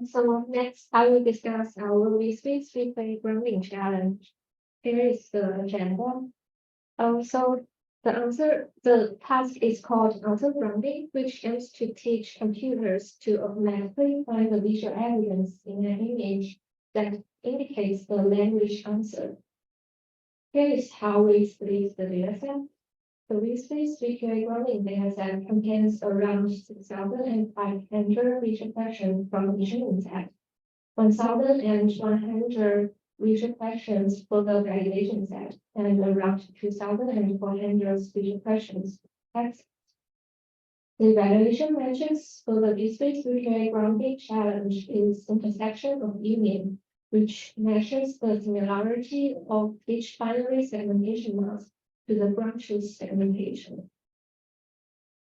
So next, I will discuss our Vizwiz VQA Grounding Challenge. Here is the agenda. So the task is called answer grounding, which aims to teach computers to automatically find the visual evidence in an image that indicates the language answer. Here is how we split the dataset. The Vizwiz VQA grounding dataset contains around 6,500 visual questions from visual intent, 1,100 visual questions for the validation set, and around 2,400 visual questions text. The evaluation metrics for the Vizwiz VQA grounding challenge is intersection of union, which measures the similarity of each binary segmentation mask to the ground truth segmentation.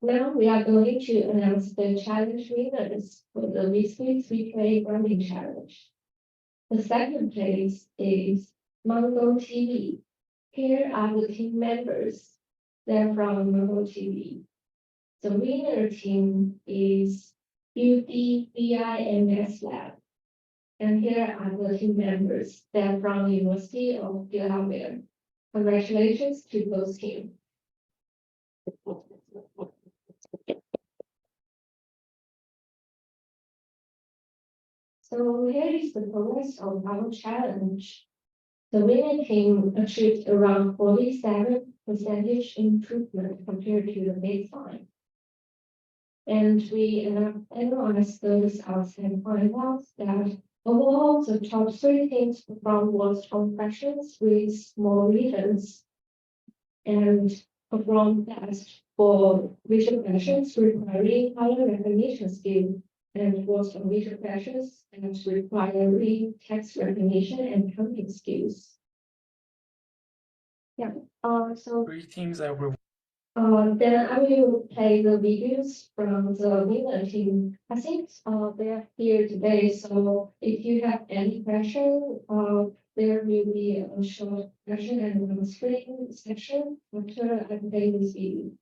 Now we are going to announce the challenge winners for the Vizwiz VQA grounding challenge. The second place is MongoTV. Here are the team members. They're from MongoTV. The winner team is UDVIMS Lab. And here are the team members. They're from University of Delaware. Congratulations to both teams. So here is the progress of our challenge. The winning team achieved around 47% improvement compared to the baseline. And we analyzed the results and find out that overall the top 3 teams performed worse on questions with small regions and performed best for visual questions requiring higher recognition skill and worse on visual questions and requiring text recognition and counting skills. Yeah. So 3 teams that were. then I will play the videos from the winner team. I think they're here today. So if you have any question, there will be a short question and on screen section after I play this video.